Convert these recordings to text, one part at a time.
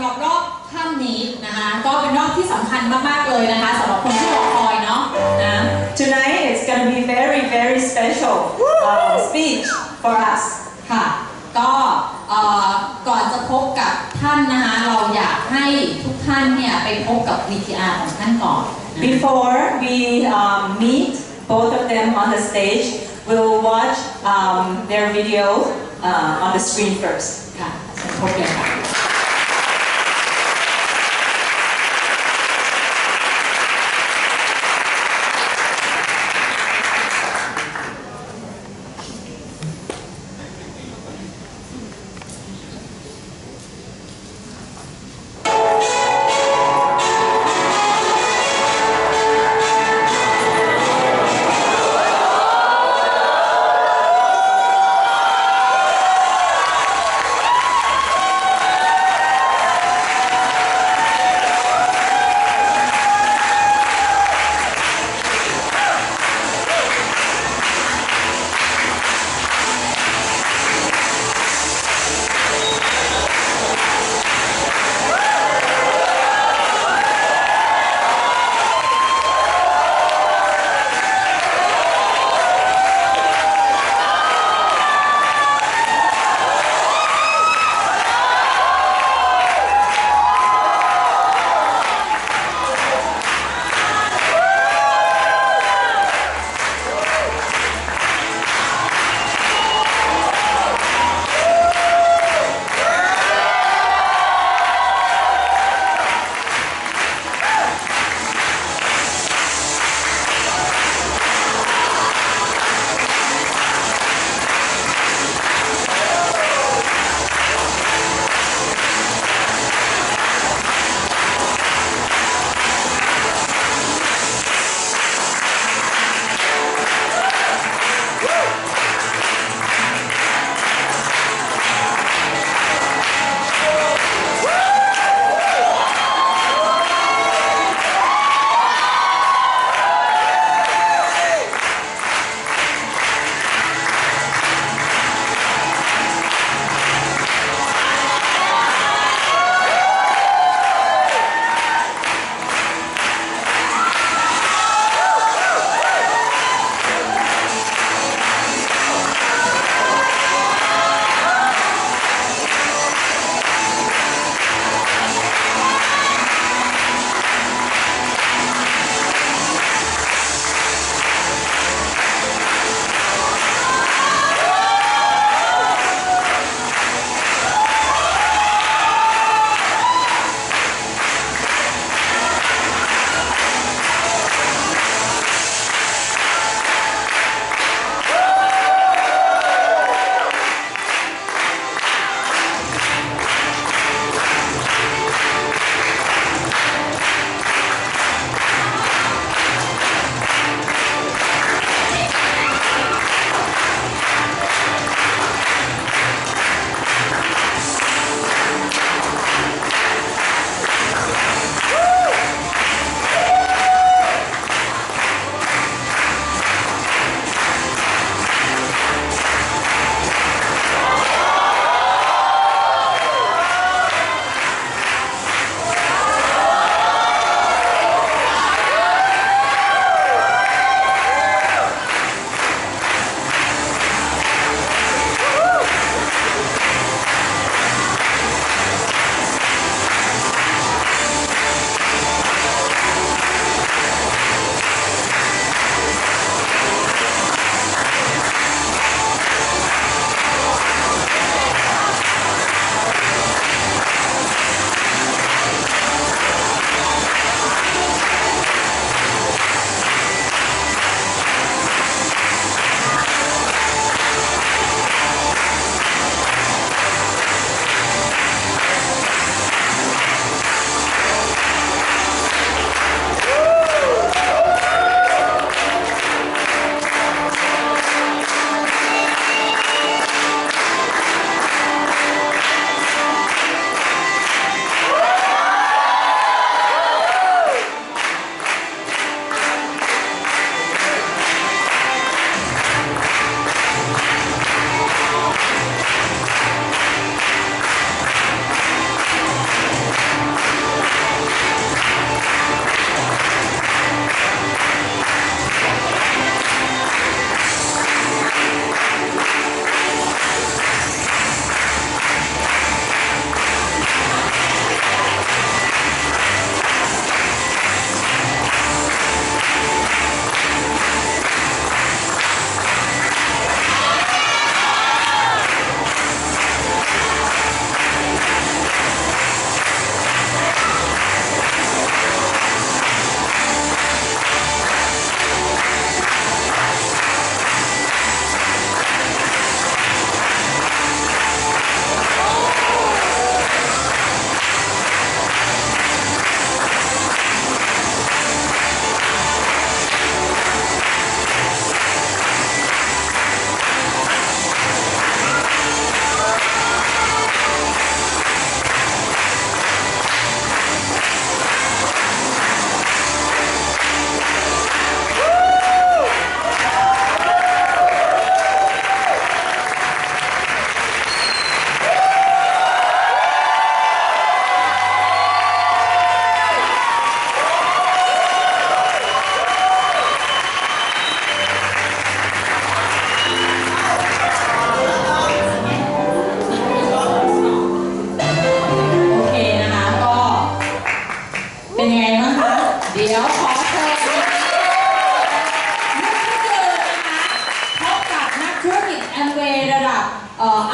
รับรอบค่ำนี้นะคะก็เป็นรอบที่สำคัญมากๆเลยนะคะสำหรับคนที่รอคอยเนาะนะ Tonight is going to be very special speech for us ค่ะก็ก่อนจะพบกับท่านนะคะเราอยากให้ทุกท่านเนี่ยไปพบกับ VTR ของท่านก่อน Before we meet both of them on the stage, we'll watch their video on the screen first. ค่ะพบเลยค่ะ Now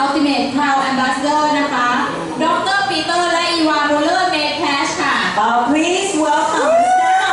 Ultimate Crown Ambassador นะคะดรปีเตอร์และอีวาโรเลอร์เมดแคชค่ะ Please welcome the staff.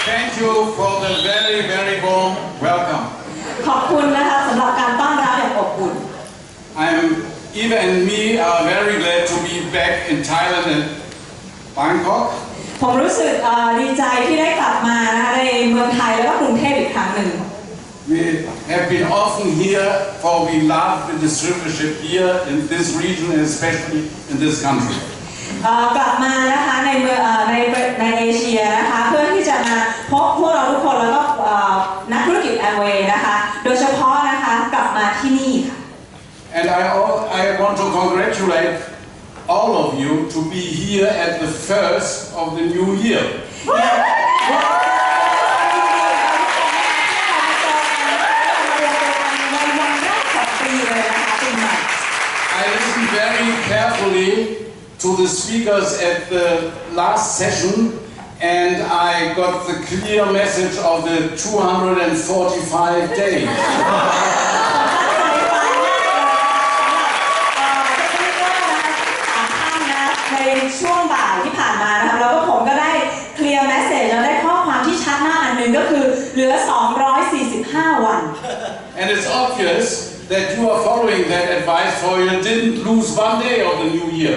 Thank you for the very, very warm welcome. ขอบคุณนะคะสำหรับการต้อนรับอย่างอบอุ่น Eva and me are very glad to be back in Thailand and Bangkok. ผมรู้สึกดีใจที่ได้กลับมานะคะในเมืองไทยแล้วก็กรุงเทพอีกครั้งหนึ่ง We have been often here, for we love the distributorship here in this region and especially in this country. กลับมานะคะในเมืองในเอเชียนะคะเพื่อที่จะมาพบพวกเราทุกคนแล้วก็นักธุรกิจแอมเวย์นะคะโดยเฉพาะนะคะกลับมาที่นี่ค่ะ And I want to congratulate all of you to be here at the first of the new year. I listened very carefully to the speakers at the last session, and I got the clear message of the 245 days. ในช่วงบ่ายที่ผ่านมานะคะแล้วก็ผมก็ได้เคลียร์เมสเสจแล้วได้ข้อความที่ชัดมากอันหนึ่งก็คือเหลือ 245 วัน And it's obvious that you are following that advice, for you didn't lose one day of the new year.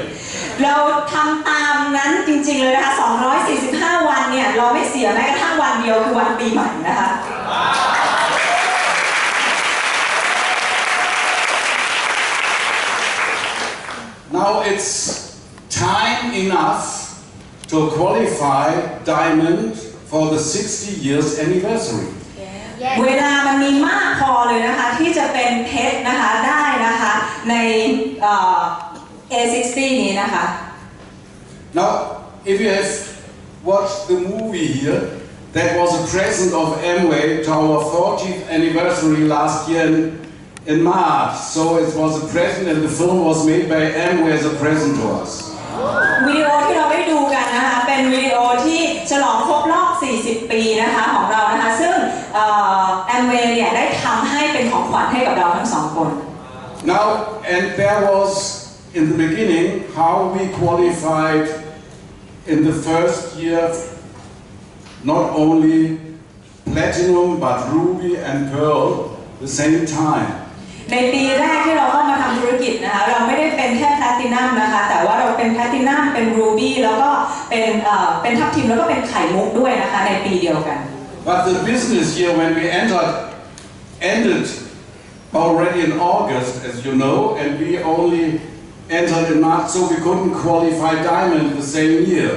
เราทำตามนั้นจริงๆเลยนะคะ 245 วันเนี่ยเราไม่เสียแม้กระทั่งวันเดียวคือวันปีใหม่นะคะ Now it's time enough to qualify Diamond for the 60 years anniversary. เวลามันมีมากพอเลยนะคะที่จะเป็นเพชรนะคะได้นะคะในA60 นี้นะคะ Now, if you have watched the movie here, that was a present of Amway to our 40th anniversary last year in March. So it was a present, and the film was made by Amway as a present to us. วิดีโอที่เราได้ดูกันนะคะเป็นวิดีโอที่ฉลองครบรอบ 40 ปีนะคะของเรานะคะซึ่งAmwayเนี่ยได้ทำให้เป็นของขวัญให้กับเราทั้งสองคน Now, and there was in the beginning how we qualified in the first year not only platinum but ruby and pearl the same time. ในปีแรกที่เราเข้ามาทำธุรกิจนะคะเราไม่ได้เป็นแค่แพลตินัมนะคะแต่ว่าเราเป็นแพลตินัมเป็นรูบี้แล้วก็เป็นทับทิมแล้วก็เป็นไข่มุกด้วยนะคะในปีเดียวกัน But the business year when we ended already in August, as you know, and we only entered in March, so we couldn't qualify diamond the same year.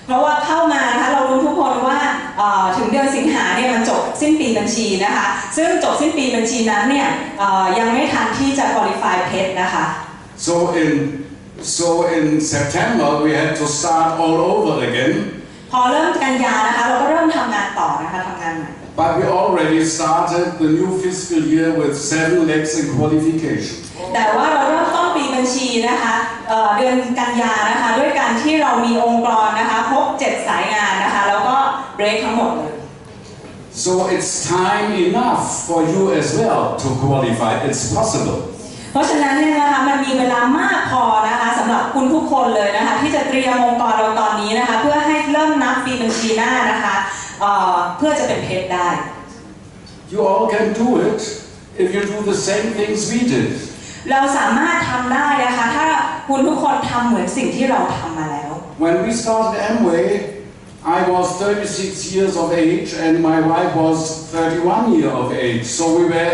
เพราะว่าเข้ามานะคะเรารู้ทุกคนว่าถึงเดือนสิงหาเนี่ยมันจบสิ้นปีบัญชีนะคะซึ่งจบสิ้นปีบัญชีนั้นเนี่ยยังไม่ทันที่จะ qualify เพชรนะคะ So in September we had to start all over again. พอเริ่มกันยานะคะเราก็เริ่มทำงานต่อนะคะทำงานใหม่ But we already started the new fiscal year with 7 legs in qualification. แต่ว่าเราเริ่มต้นปีบัญชีนะคะเดือนกันยานะคะด้วยการที่เรามีองค์กรนะคะครบ7สายงานนะคะแล้วก็เบรกทั้งหมดเลย So it's time enough for you as well to qualify. It's possible. เพราะฉะนั้นเนี่ยนะคะมันมีเวลามากพอนะคะสำหรับคุณทุกคนเลยนะคะที่จะเตรียมองค์กรเราตอนนี้นะคะเพื่อให้เริ่มนับปีบัญชีหน้านะคะเพื่อจะเป็นเพชรได้ You all can do it if you do the same things we did. เราสามารถทำได้นะคะถ้าคุณทุกคนทำเหมือนสิ่งที่เราทำมาแล้ว When we started Amway, I was 36 years of age and my wife was 31 years of age. So we were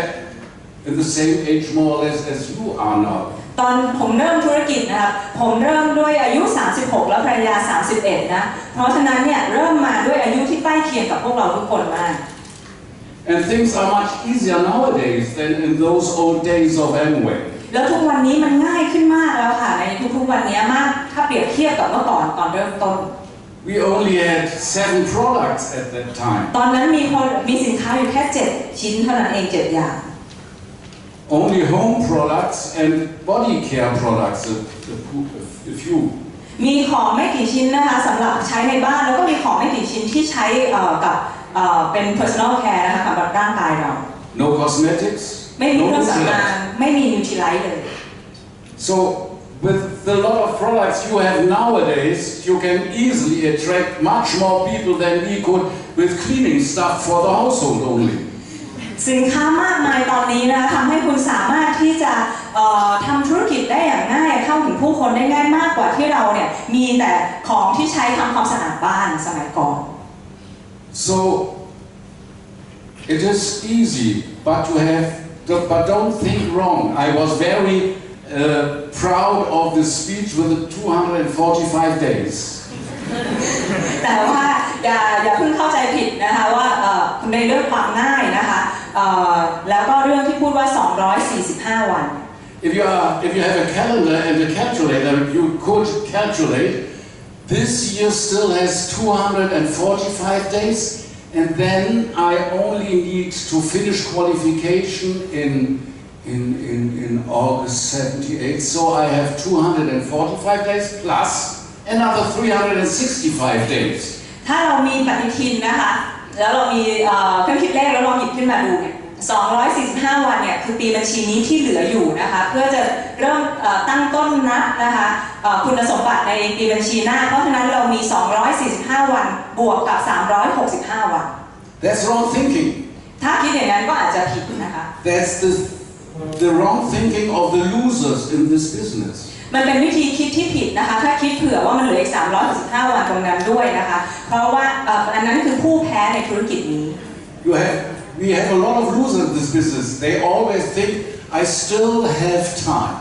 in the same age more or less as you are now. ตอนผมเริ่มธุรกิจนะครับผมเริ่มด้วยอายุ36แล้วภรรยา31นะเพราะฉะนั้นเนี่ยเริ่มมาด้วยอายุที่ใกล้เคียงกับพวกเราทุกคนมาก And things are much easier nowadays than in those old days of Amway. แล้วทุกวันนี้มันง่ายขึ้นมากแล้วค่ะในทุกๆวันนี้มากถ้าเปรียบเทียบกับเมื่อก่อนเริ่มต้น We only had 7 products at that time. ตอนนั้นมีสินค้าอยู่แค่7ชิ้นเท่านั้นเอง7อย่าง Only home products and body care products, a few. มีของไม่กี่ชิ้นนะคะสำหรับใช้ในบ้านแล้วก็มีของไม่กี่ชิ้นที่ใช้กับเป็น personal care นะคะสำหรับร่างกายเรา No cosmetics, ไม่มี no เครื่องสำอาง Nutrilite. ไม่มีนิวทริไลท์เลย So with the lot of products you have nowadays, you can easily attract much more people than we could with cleaning stuff for the household only. สินค้ามากมายตอนนี้นะคะทำให้คุณสามารถที่จะทำธุรกิจได้อย่างง่ายเข้าถึงผู้คนได้ง่ายมากกว่าที่เราเนี่ยมีแต่ของที่ใช้ทำความสะอาดบ้านสมัยก่อน So it is easy, but don't think wrong. I was very proud of the speech with the 245 days. แต่ว่าอย่าเพิ่งเข้าใจผิดนะคะว่าในเรื่องความง่ายนะคะแล้วก็เรื่องที่พูดว่า245วัน If you have a calendar and a calculator, you could calculate this year still has 245 days, and then I only need to finish qualification in August 78. So I have 245 days plus another 365 days. ถ้าเรามีปฏิทินนะคะแล้วเรามีเครื่องคิดเลขแล้วลองหยิบขึ้นมาดูเนี่ย245วันเนี่ยคือปีบัญชีนี้ที่เหลืออยู่นะคะเพื่อจะเริ่มตั้งต้นนับนะคะคุณสมบัติในปีบัญชีหน้าเพราะฉะนั้นเรามี245วันบวกกับ365วัน That's wrong thinking. ถ้าคิดอย่างนั้นก็อาจจะผิดนะคะ That's the wrong thinking of the losers in this business. มันเป็นวิธีคิดที่ผิดนะคะถ้าคิดเผื่อว่ามันเหลืออีก365วันตรงนั้นด้วยนะคะเพราะว่าอันนั้นคือผู้แพ้ในธุรกิจนี้ We have a lot of losers in this business. They always think, I still have time.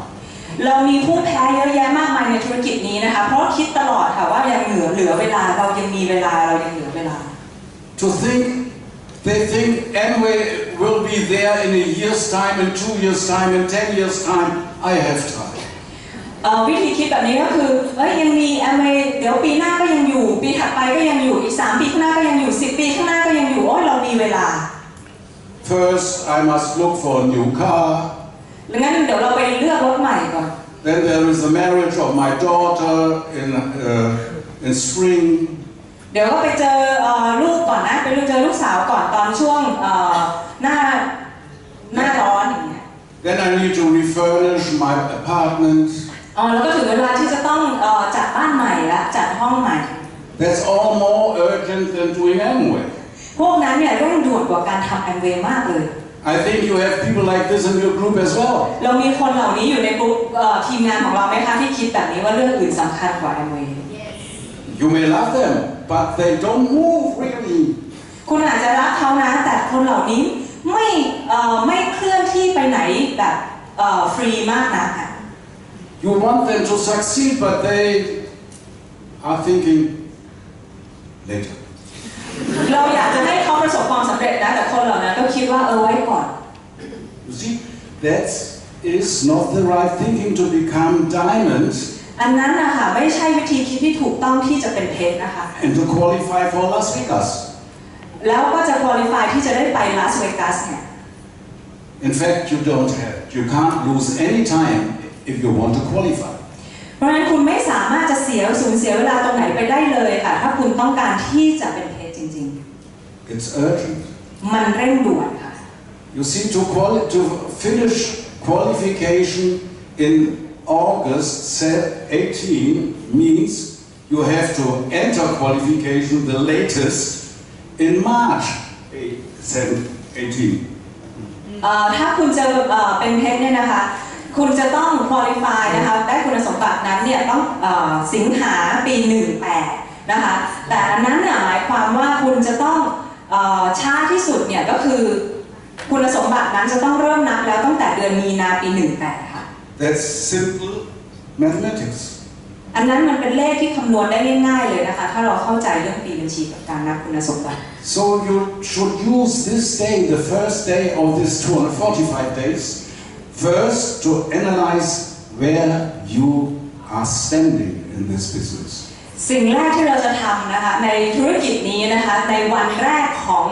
เรามีผู้แพ้เยอะแยะมากมายในธุรกิจนี้นะคะเพราะคิดตลอดค่ะว่ายังเหลือเวลาเรายังมีเวลาเรายังเหลือเวลา They think Amway will be there in a year's time, in 2 years' time, in 10 years' time. I have time. วิธีคิดแบบนี้ก็คือยังมีแอมเวย์เดี๋ยวปีหน้าก็ยังอยู่ปีถัดไปก็ยังอยู่อีก3 ปีข้างหน้าก็ยังอยู่10 ปีข้างหน้าก็ยังอยู่เรามีเวลา First, I must look for a new car. ดังนั้นเดี๋ยวเราไปเลือกรถใหม่ก่อน Then there is the marriage of my daughter in spring. เดี๋ยวก็ไปเจอลูกก่อนนะไปเจอลูกสาวก่อนตอนช่วงหน้าร้อนอย่างเงี้ย Then I need to refurnish my apartment. แล้วก็ถึงเวลาที่จะต้องจัดบ้านใหม่ละจัดห้องใหม่ That's all more urgent than doing Amway. พวกนั้นเนี่ยเร่งด่วนกว่าการทำแอมเวย์มากเลย I think you have people like this in your group as well. เรามีคนเหล่านี้อยู่ในกลุ่มทีมงานของเราไหมคะที่คิดแบบนี้ว่าเรื่องอื่นสำคัญกว่าแอมเวย์ You may love them, but they don't move really. คุณอาจจะรักเขานะแต่คนเหล่านี้ไม่เคลื่อนที่ไปไหนแบบฟรีมากนะ You want them to succeed, but they are thinking later. เราอยากจะให้เขาประสบความสำเร็จนะแต่คนเหล่านั้นก็คิดว่าไว้ก่อน You see, that is not the right thinking to become diamonds อันนั้นนะคะไม่ใช่วิธีคิดที่ถูกต้องที่จะเป็นเพชรนะคะ and to qualify for Las Vegas. แล้วก็จะคุริฟายที่จะได้ไปลาสเวกัสเนี่ย In fact, you can't lose any time if you want to qualify. เพราะฉะนั้นคุณไม่สามารถจะสูญเสียเวลาตรงไหนไปได้เลยค่ะถ้าคุณต้องการที่จะเป็นเพชรจริงๆ It's urgent. มันเร่งด่วนค่ะ You see, to finish qualification in August 18 means you have to enter qualification the latest in March 18. ถ้าคุณจะเป็นเพชรเนี่ยนะคะคุณจะต้อง qualify นะคะได้คุณสมบัตินั้นเนี่ยต้องสิงหาปี 18 นะคะแต่อันนั้นเนี่ยหมายความว่าคุณจะต้องช้าที่สุดเนี่ยก็คือคุณสมบัตินั้นจะต้องเริ่มนับแล้วตั้งแต่เดือนมีนาปี 18 ค่ะ That's simple mathematics. อันนั้นมันเป็นเลขที่คำนวณได้ง่ายๆเลยนะคะถ้าเราเข้าใจเรื่องปีบัญชีกับการนับคุณสมบัติ So you should use this day, the first day of this 245 days, first to analyze where you are standing in this business. สิ่งแรกที่เราจะทำนะคะในธุรกิจนี้นะคะในวันแรกของ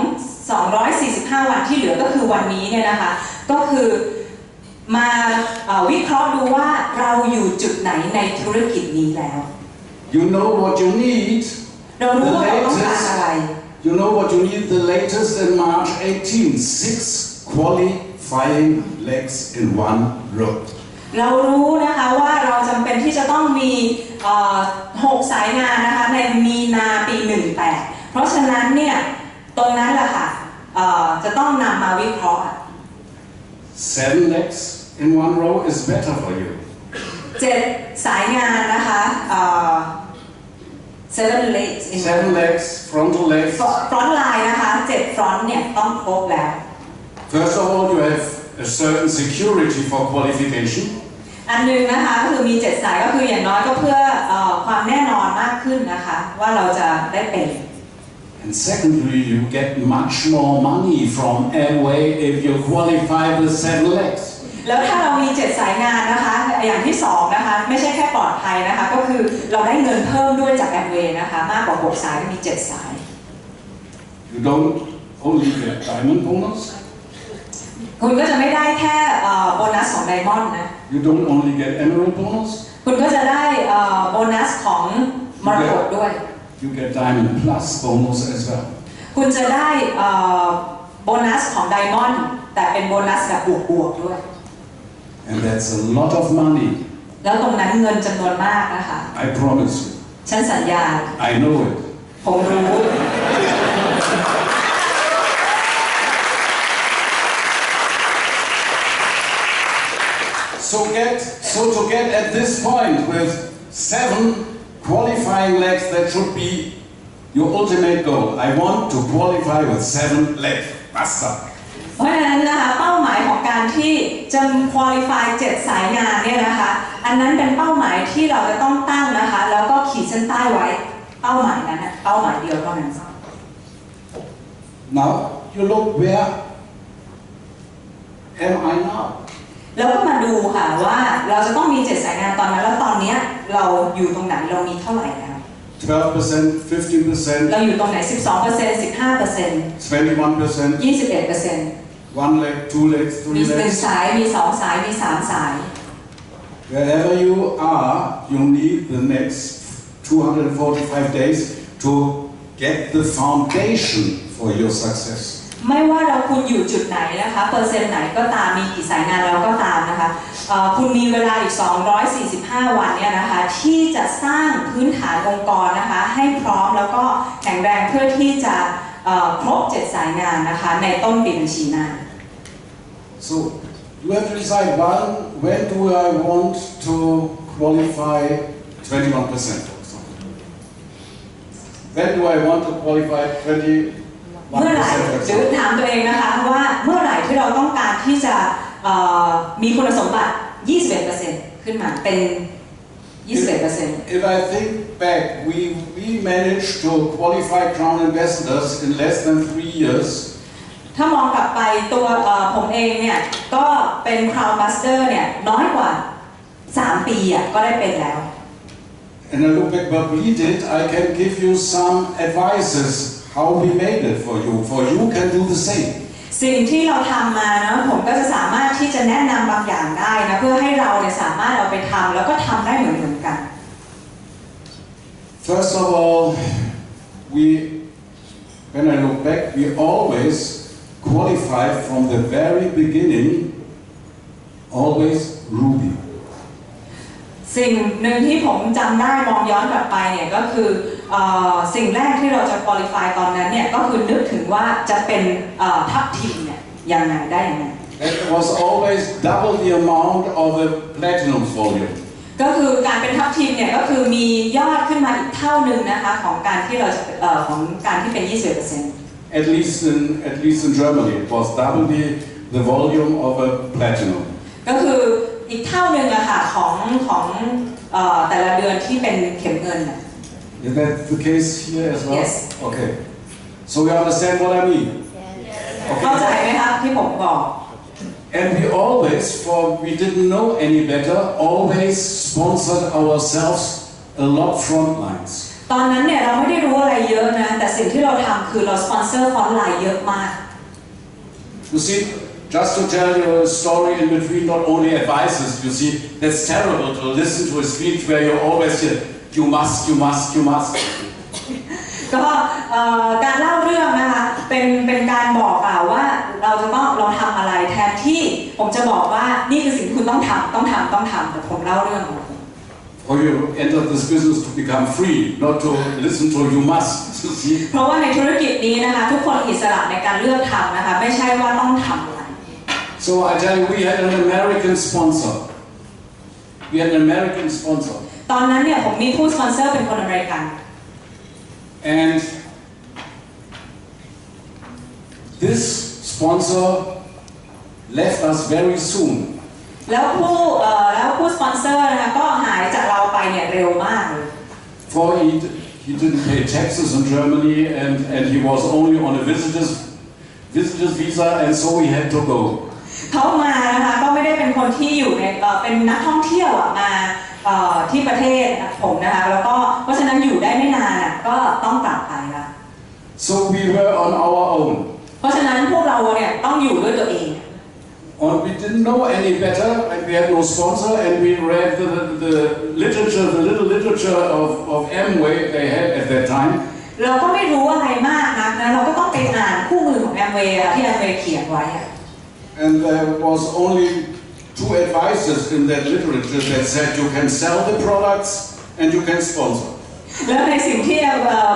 245 วันที่เหลือก็คือวันนี้เนี่ยนะคะก็คือมาวิเคราะห์ดูว่าเราอยู่จุดไหนในธุรกิจนี้แล้ว You know what you need. เรารู้ว่าเราต้องการอะไร You know what you need the latest in March 18, 6 qualifying legs in one row. เรารู้นะคะว่าเราจำเป็นที่จะต้องมี6 สายงานนะคะในมีนาปี 18 เพราะฉะนั้นเนี่ยตรงนั้นแหละค่ะจะต้องนำมาวิเคราะห์ 7 legs in one row is better for you. 7 สายงานนะคะ7 legs in 7 legs, frontal legs. front line นะคะ7 front เนี่ยต้องครบแล้ว First of all, you have a certain security for qualification. อันนึงนะคะก็คือมี7 สายก็คืออย่างน้อยก็เพื่อความแน่นอนมากขึ้นนะคะว่าเราจะได้เป็น And secondly, you get much more money from Amway if you qualify with 7 legs. แล้วถ้าเรามี7 สายงานนะคะอย่างที่2นะคะไม่ใช่แค่ปลอดภัยนะคะก็คือเราได้เงินเพิ่มด้วยจาก Amway นะคะมากกว่า6 สายมี7 สาย You don't only get diamond bonus. คุณก็จะไม่ได้แค่โบนัสของไดมอนด์นะ You don't only get emerald bonus. คุณก็จะได้โบนัสของมรกตด้วย You get diamond plus bonus as well. คุณจะได้โบนัสของไดมอนด์แต่เป็นโบนัสแบบบวกๆด้วย And that's a lot of money. แล้วตรงนั้นเงินจำนวนมากนะคะ I promise you. ฉันสัญญา I know it. ผมรู้ So to get at this point with 7 qualifying legs, that should be your ultimate goal. I want to qualify with 7 legs. Basta. เพราะฉะนั้นนะคะเป้าหมายของการที่จะ qualify 7 สายงานเนี่ยนะคะอันนั้นเป็นเป้าหมายที่เราจะต้องตั้งนะคะแล้วก็ขีดเส้นใต้ไว้เป้าหมายนั้นเป้าหมายเดียวเท่านั้น Now you look, where am I now? แล้วก็มาดูค่ะว่าเราจะต้องมี7 สายงานตอนนั้นแล้วตอนนี้เราอยู่ตรงไหนเรามีเท่าไหร่แล้ว 12%, 15%, เราอยู่ตรงไหน 12% 15% 21%, 21% 1 leg, 2 legs, มี 3 1 legs. สายมี2 สายมี3 สาย Wherever you are, you need the next 245 days to get the foundation for your success. ไม่ว่าคุณอยู่จุดไหนนะคะเปอร์เซ็นต์ไหนก็ตามมีกี่สายงานแล้วก็ตามนะคะคุณมีเวลาอีก245 วันเนี่ยนะคะที่จะสร้างพื้นฐานองค์กรนะคะให้พร้อมแล้วก็แข็งแรงเพื่อที่จะครบ7 สายงานนะคะในต้นปีบัญชีหน้า So you have to decide when do I want to qualify 21%. When do I want to qualify 21%? เมื่อไหร่หรือถามตัวเองนะคะว่าเมื่อไหร่ที่เราต้องการที่จะมีคุณสมบัติ 21% ขึ้นมาเป็น 21% If I think back, we managed to qualify Crown Investors in less than 3 years. ถ้ามองกลับไปตัวผมเองเนี่ยก็เป็น Crown Master เนี่ยน้อยกว่า 3 ปีก็ได้เป็นแล้ว And I look back what we did, I can give you some advices how we made it for you can do the same. สิ่งที่เราทำมานะผมก็จะสามารถที่จะแนะนำบางอย่างได้นะเพื่อให้เราเนี่ยสามารถเอาไปทำแล้วก็ทำได้เหมือนกัน First of all, when I look back, we always qualified from the very beginning always Ruby. สิ่งหนึ่งที่ผมจำได้มองย้อนกลับไปเนี่ยก็คือสิ่งแรกที่เราจะ qualify ตอนนั้นเนี่ยก็คือนึกถึงว่าจะเป็นทัพทีมเนี่ยยังไงได้ยังไง It was always double the amount of a platinum volume. ก็คือการเป็นทัพทีมเนี่ยก็คือมียอดขึ้นมาอีกเท่านึงนะคะของการที่เราจะของการที่เป็น 20% At least in Germany, it was double the volume of a platinum. ก็คืออีกเท่านึงอะค่ะของแต่ละเดือนที่เป็นเข็มเงิน Is that the case here as well? Yes. Okay. So you understand what I mean? เข้าใจไหมคะที่ผมบอก And we always, for we didn't know any better, always sponsored ourselves a lot front lines. ตอนนั้นเนี่ยเราไม่ได้รู้อะไรเยอะนะแต่สิ่งที่เราทำคือเราสปอนเซอร์ฟอนต์ไลน์เยอะมาก You see, just to tell you a story in between, not only advices, you see, that's terrible to listen to a speech where you always hear, you must, you must, you must. ก็การเล่าเรื่องนะคะเป็นการบอกกล่าวว่าเราทำอะไรแทนที่ผมจะบอกว่านี่คือสิ่งที่คุณต้องทำแต่ผมเล่าเรื่องของผม Or you enter this business to become free, not to listen to you must. You see? เพราะว่าในธุรกิจนี้นะคะทุกคนอิสระในการเลือกทำนะคะไม่ใช่ว่าต้องทำอะไร So I tell you, we had an American sponsor. We had an American sponsor. ตอนนั้นเนี่ยผมมีผู้สปอนเซอร์เป็นคนอเมริกัน And this sponsor left us very soon. แล้วผู้สปอนเซอร์นะคะก็หายจากเราไปเนี่ยเร็วมากเลย For he didn't pay taxes in Germany and he was only on a visitor's visa and so he had to go. เขามานะคะก็ไม่ได้เป็นคนที่อยู่ในเป็นนักท่องเที่ยวมาที่ประเทศผมนะคะแล้วก็เพราะฉะนั้นอยู่ได้ไม่นานก็ต้องกลับไปละ So we were on our own. เพราะฉะนั้นพวกเราเนี่ยต้องอยู่ด้วยตัวเอง And we didn't know any better and we had no sponsor and we read the literature, the little literature of Amway they had at that time. เราก็ไม่รู้อะไรมากนักนะเราก็ต้องไปอ่านคู่มือของแอมเวย์ที่แอมเวย์เขียนไว้ And there was only two advices in that literature that said you can sell the products and you can sponsor. แล้วในสิ่งที่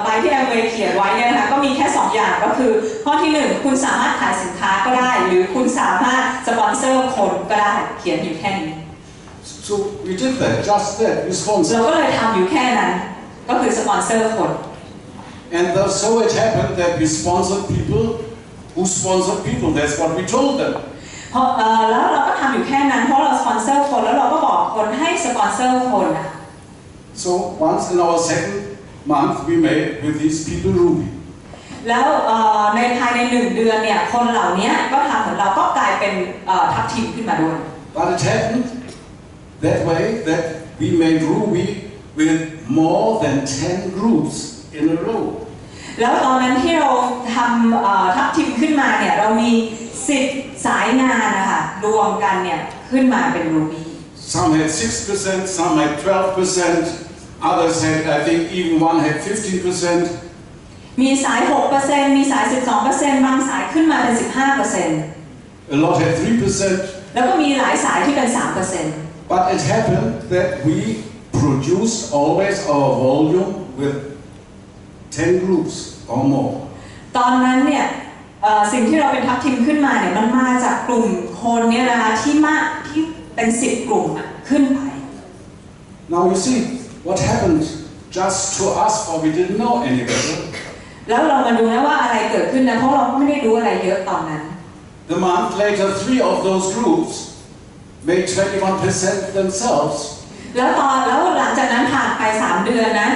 ใบที่แอมเวย์เขียนไว้เนี่ยนะคะก็มีแค่2อย่างก็คือข้อที่1คุณสามารถขายสินค้าก็ได้หรือคุณสามารถสปอนเซอร์คนก็ได้เขียนอยู่แค่นี้ So we did that, just that, we เรา sponsored. ก็เลยทำอยู่แค่นั้นก็คือสปอนเซอร์คน And so it happened that we sponsored people who sponsored people. That's what we told them. แล้วเราก็ทำอยู่แค่นั้นเพราะเราสปอนเซอร์คนแล้วเราก็บอกคนให้สปอนเซอร์คนนะ So once in our second month we made with these people Ruby. แล้วในภายใน1เดือนเนี่ยคนเหล่านี้ก็ทำเหมือนเราก็กลายเป็นทัพทีมขึ้นมาด้วย But it happened that way that we made Ruby with more than 10 groups in a row. แล้วตอนนั้นที่เราทำทัพทีมขึ้นมาเนี่ยเรามี10สายงานนะคะรวมกันเนี่ยขึ้นมาเป็นรูบี้ Some had 6%, some had 12%, others had, I think even one had 15%. มีสาย 6% มีสาย 12% บางสายขึ้นมาเป็น 15% A lot had 3%. แล้วก็มีหลายสายที่เป็น 3% But it happened that we produced always our volume with 10 groups or more. ตอนนั้นเนี่ยสิ่งที่เราเป็นทัพทีมขึ้นมาเนี่ยมันมาจากกลุ่มคนเนี่ยนะคะที่เป็น10 กลุ่มขึ้นไป Now you see what happened just to us, for we didn't know any better. แล้วเรามาดูนะว่าอะไรเกิดขึ้นนะเพราะเราก็ไม่ได้รู้อะไรเยอะตอนนั้น The month later, 3 of those groups made 21% themselves. แล้วหลังจากนั้นผ่านไป3เดือนนะ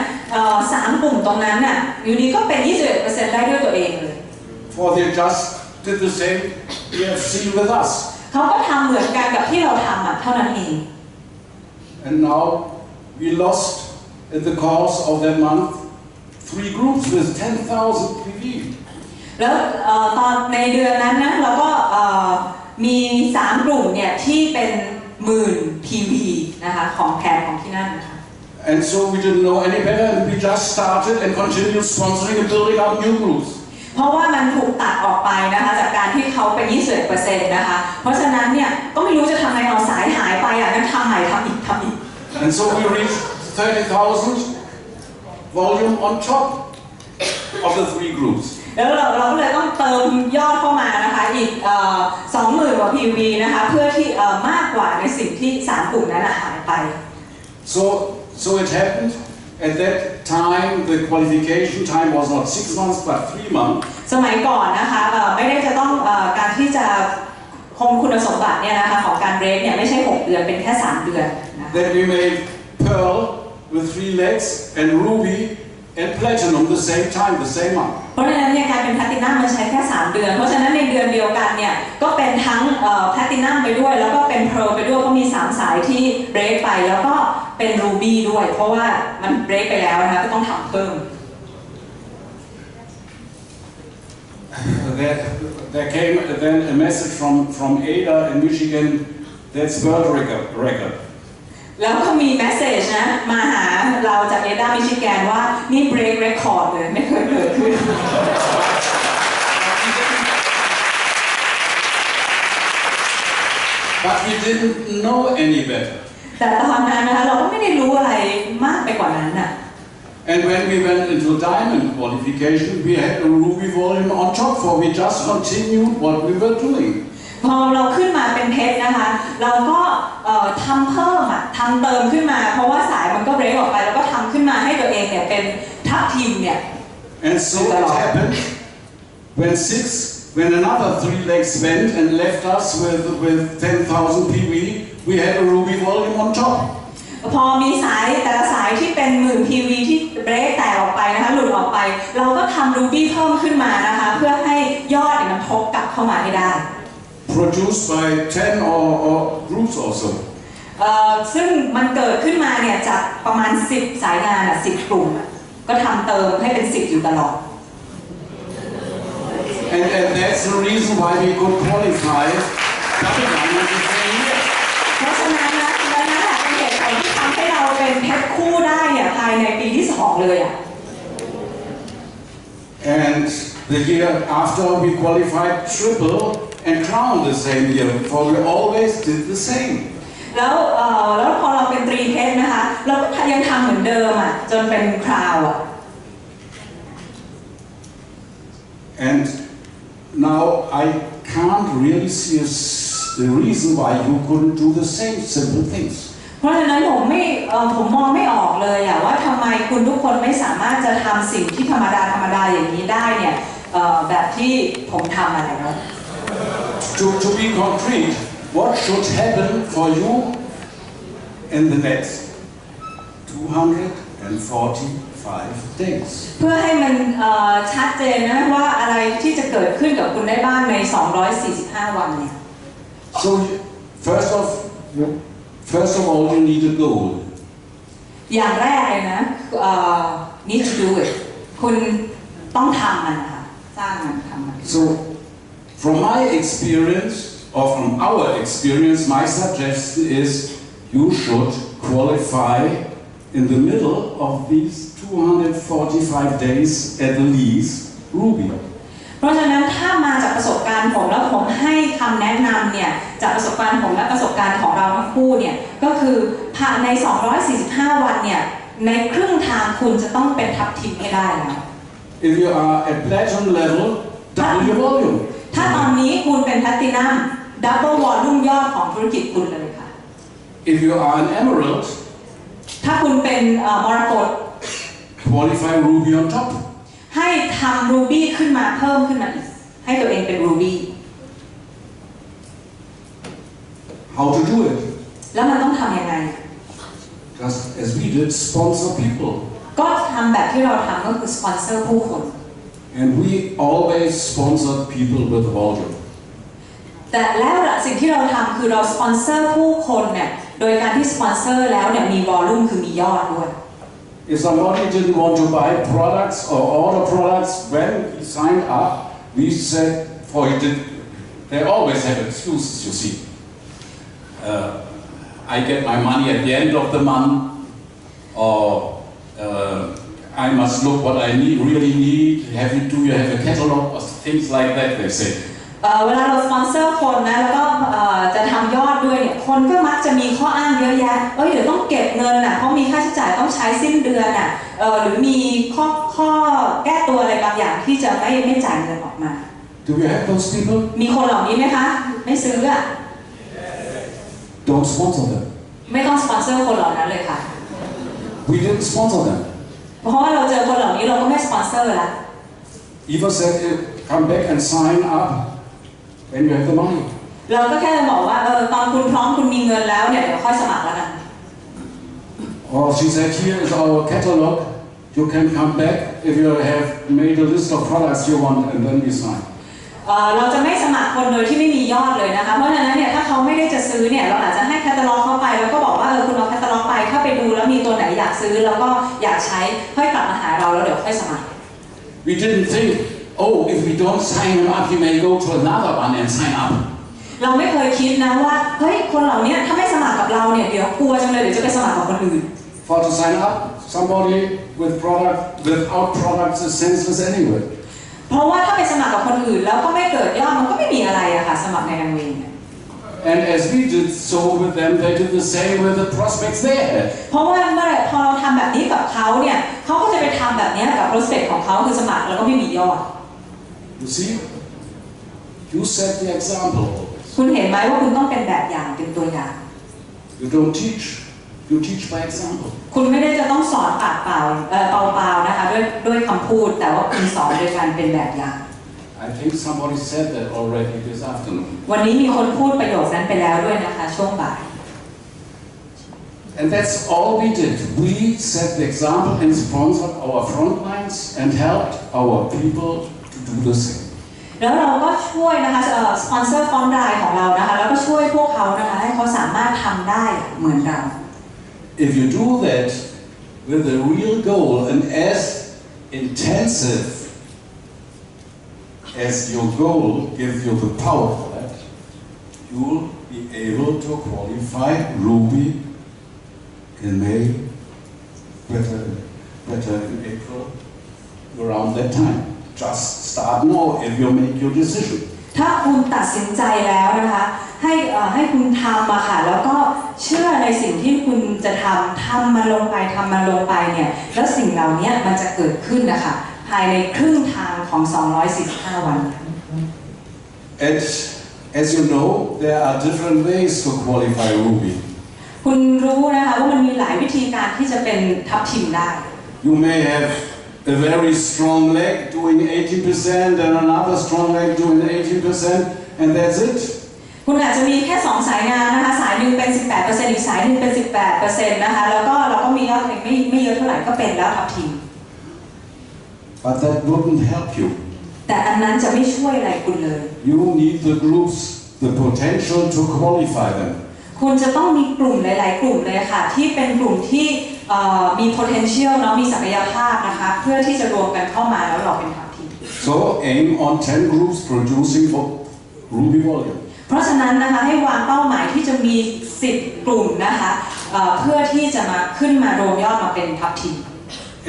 3 กลุ่มตรงนั้นน่ะอยู่ดีก็เป็น 21% ได้ด้วยตัวเองเลย For they just did the same EFC with us. เขาก็ทำเหมือนกันกับที่เราทำเท่านั้นเอง And now we lost in the course of that month 3 groups with 10,000 PV. แล้วตอนในเดือนนั้นนะเราก็มี3 กลุ่มเนี่ยที่เป็น10,000 PV นะคะของแผนของที่นั่นนะคะ And so we didn't know any better and we just started and continued sponsoring and building up new groups. เพราะว่ามันถูกตัดออกไปนะคะจากการที่เขาเป็น21%นะคะเพราะฉะนั้นเนี่ยก็ไม่รู้จะทำไงเอาสายหายไปอ่ะงั้นทำใหม่ทำอีก And so we reached 30,000 volume on top of the 3 groups. แล้วเราก็เลยต้องเติมยอดเข้ามานะคะอีก20,000 กว่า PV นะคะเพื่อที่มากกว่าในสิ่งที่3 กลุ่มนั้นหายไป So it happened. At that time, the qualification time was not 6 months but 3 months. สมัยก่อนนะคะไม่ได้จะต้องการที่จะคงคุณสมบัติเนี่ยนะคะของการเบรกเนี่ยไม่ใช่6 เดือนเป็นแค่3 เดือนนะ Then we made pearl with 3 legs and ruby and platinum the same time, the same month. เพราะฉะนั้นเนี่ยการเป็นแพลตินัมมันใช้แค่3 เดือนเพราะฉะนั้นในเดือนเดียวกันเนี่ยก็เป็นทั้งแพลตินัมไปด้วยแล้วก็เป็นเพร์ลไปด้วยก็มี3 สายที่เบรกไปแล้วก็เป็นรูบี้ด้วยเพราะว่ามันเบรกไปแล้วนะคะก็ต้องทำเพิ่ม There came then a message from Ada in Michigan, that's world record. แล้วก็มีแมสเซจนะมาหาเราจากเอดามิชิแกนว่านี่เบรกเรคคอร์ดเลยไม่เคยเกิดขึ้น But we didn't know any better. แต่ตอนนั้นนะคะเราก็ไม่ได้รู้อะไรมากไปกว่านั้นน่ะ And when we went into diamond qualification, we had a ruby volume on top for we just continued what we were doing. พอเราขึ้นมาเป็นเพชรนะคะเราก็ทำเพิ่มทำเติมขึ้นมาเพราะว่าสายมันก็เบรกออกไปแล้วก็ทำขึ้นมาให้ตัวเองเนี่ยเป็นทัพทีมเนี่ย And so it happened when another 3 legs went and left us with 10,000 PV, we had a ruby volume on top. พอมีสายแต่ละสายที่เป็น10,000 PV ที่เบรกแตกออกไปนะคะหลุดออกไปเราก็ทำรูบี้เพิ่มขึ้นมานะคะเพื่อให้ยอดเนี่ยมันทบกลับเข้ามาให้ได้ Produced by 10 or groups also. ซึ่งมันเกิดขึ้นมาเนี่ยจากประมาณ10 สายงาน10 กลุ่มก็ทำเติมให้เป็น10อยู่ตลอด And that's the reason why we could qualify double diamond the same year. เพราะฉะนั้นนะและนั่นแหละเป็นเหตุผลที่ทำให้เราเป็นเพชรคู่ได้เนี่ยภายในปีที่2เลยAnd the year after we qualified triple and crown the same year, for we always did the same. แล้วพอเราเป็นตรีเพชรนะคะเราก็ยังทำเหมือนเดิมจนเป็นคราวAnd now I can't really see the reason why you couldn't do the same simple things. เพราะฉะนั้นผมมองไม่ออกเลยว่าทำไมคุณทุกคนไม่สามารถจะทำสิ่งที่ธรรมดาอย่างนี้ได้เนี่ยแบบที่ผมทำอะไรเนาะ To be concrete, what should happen for you in the next 245 days? เพื่อให้มันชัดเจนนะว่าอะไรที่จะเกิดขึ้นกับคุณได้บ้างใน245 วันเนี่ย So first of all, you need a goal. อย่างแรกเลยนะ need to do it คุณต้องทำมันค่ะสร้างมันทำมัน So from my experience or from our experience, my suggestion is you should qualify in the middle of these 245 days at least ruby. เพราะฉะนั้นถ้ามาจากประสบการณ์ผมแล้วผมให้คำแนะนำเนี่ยจากประสบการณ์ผมและประสบการณ์ของเราทั้งคู่เนี่ยก็คือผ่านใน245 วันเนี่ยในครึ่งทางคุณจะต้องเป็นทัพทีมให้ได้แล้ว If you are at platinum level, double your volume. ถ้าตอนนี้คุณเป็นแพลตินัมดับเบิลวอลลุ่มยอดของธุรกิจคุณเลยค่ะ If you are an emerald, ถ้าคุณเป็นมรกต qualify ruby on top. ให้ทำรูบี้ขึ้นมาเพิ่มขึ้นมาอีกให้ตัวเองเป็นรูบี้ How to do it? แล้วมันต้องทำยังไง Just as we did, sponsor people. ก็ทำแบบที่เราทำก็คือสปอนเซอร์ผู้คน And we always sponsored people with volume. แต่แล้วสิ่งที่เราทำคือเราสปอนเซอร์ผู้คนเนี่ยโดยการที่สปอนเซอร์แล้วเนี่ยมีวอลลุ่มคือมียอดด้วย If somebody didn't want to buy products or order products when he signed up, we said, they always have excuses, you see. I get my money at the end of the month, or I must look what I really need. Do you have a catalog or things like that? They say. เวลาเราสปอนเซอร์คนนะแล้วก็จะทำยอดด้วยเนี่ยคนก็มักจะมีข้ออ้างเยอะแยะเดี๋ยวต้องเก็บเงินน่ะเพราะมีค่าใช้จ่ายต้องใช้สิ้นเดือนน่ะหรือมีข้อแก้ตัวอะไรบางอย่างที่จะไม่จ่ายเงินออกมา Do you have those people? มีคนเหล่านี้ไหมคะไม่ซื้ออ่ะ Don't sponsor them. ไม่ต้องสปอนเซอร์คนเหล่านั้นเลยค่ะ We didn't sponsor them. เพราะว่าเราเจอคนเหล่านี้เราก็ไม่สปอนเซอร์ละ Eva said, come back and sign up when you have the money. เราก็แค่จะบอกว่าตอนคุณพร้อมคุณมีเงินแล้วเนี่ยเดี๋ยวค่อยสมัครแล้วกัน Or she said, here is our catalog. You can come back if you have made a list of products you want and then we sign. เราจะไม่สมัครคนโดยที่ไม่มียอดเลยนะคะเพราะฉะนั้นเนี่ยถ้าเขาไม่ได้จะซื้อเนี่ยเราอาจจะให้แคตตาล็อกเข้าไปแล้วก็บอกว่าคุณเอาแคตตาล็อกไปถ้าไปดูแล้วมีตัวไหนอยากซื้อแล้วก็อยากใช้ค่อยกลับมาหาเราแล้วเดี๋ยวค่อยสมัคร We didn't think, oh, if we don't sign him up, he may go to another one and sign up. เราไม่เคยคิดนะว่าเฮ้ยคนเหล่านี้ถ้าไม่สมัครกับเราเนี่ยเดี๋ยวกลัวจังเลยเดี๋ยวจะไปสมัครกับคนอื่น For to sign up, somebody without products is senseless anyway. เพราะว่าถ้าไปสมัครกับคนอื่นแล้วก็ไม่เกิดยอดมันก็ไม่มีอะไรอะค่ะสมัครในแรงเวง And as we did so with them, they did the same with the prospects they had. เพราะว่าพอเราทำแบบนี้กับเขาเนี่ยเขาก็จะไปทำแบบนี้กับ prospect ของเขาคือสมัครแล้วก็ไม่มียอด You see, you set the example. คุณเห็นไหมว่าคุณต้องเป็นแบบอย่างเป็นตัวอย่าง You don't teach, you teach by example. คุณไม่ได้จะต้องสอนปากเปล่าเปล่าๆนะคะด้วยคำพูดแต่ว่าคุณสอนโดยการเป็นแบบอย่าง I think somebody said that already this afternoon. วันนี้มีคนพูดประโยคนั้นไปแล้วด้วยนะคะช่วงบ่าย And that's all we did. We set the example and sponsored our front lines and helped our people to do the same. แล้วเราก็ช่วยนะคะสปอนเซอร์ฟอนต์ไลน์ของเรานะคะแล้วก็ช่วยพวกเขานะคะให้เขาสามารถทำได้เหมือนเรา If you do that with a real goal and as intensive as your goal gives you the power for that, you'll be able to qualify Ruby in May, better in April, around that time. Just start now if you make your decision. ถ้าคุณตัดสินใจแล้วนะคะให้คุณทำมาค่ะแล้วก็เชื่อในสิ่งที่คุณจะทำมันลงไปเนี่ยแล้วสิ่งเหล่านี้มันจะเกิดขึ้นนะคะภายในครึ่งทางของ245วัน As you know, there are different ways to qualify Ruby. คุณรู้นะคะว่ามันมีหลายวิธีการที่จะเป็นทัพทีมได้ You may have a very strong leg doing 80% and another strong leg doing 18% and that's it. คุณอาจจะมีแค่2สายงานนะคะสายหนึ่งเป็น 18% อีกสายหนึ่งเป็น 18% นะคะแล้วก็เราก็มียอดไม่เยอะเท่าไหร่ก็เป็นแล้วทัพทีม But that wouldn't help you. แต่อันนั้นจะไม่ช่วยอะไรคุณเลย You need the groups, the potential to qualify them. คุณจะต้องมีกลุ่มหลายๆกลุ่มเลยค่ะที่เป็นกลุ่มที่มี potential เนาะมีศักยภาพนะคะเพื่อที่จะรวมกันเข้ามาแล้วเราเป็นทัพทีม So aim on 10 groups producing for Ruby volume. เพราะฉะนั้นนะคะให้วางเป้าหมายที่จะมี10กลุ่มนะคะเพื่อที่จะมาขึ้นมารวมยอดมาเป็นทัพทีม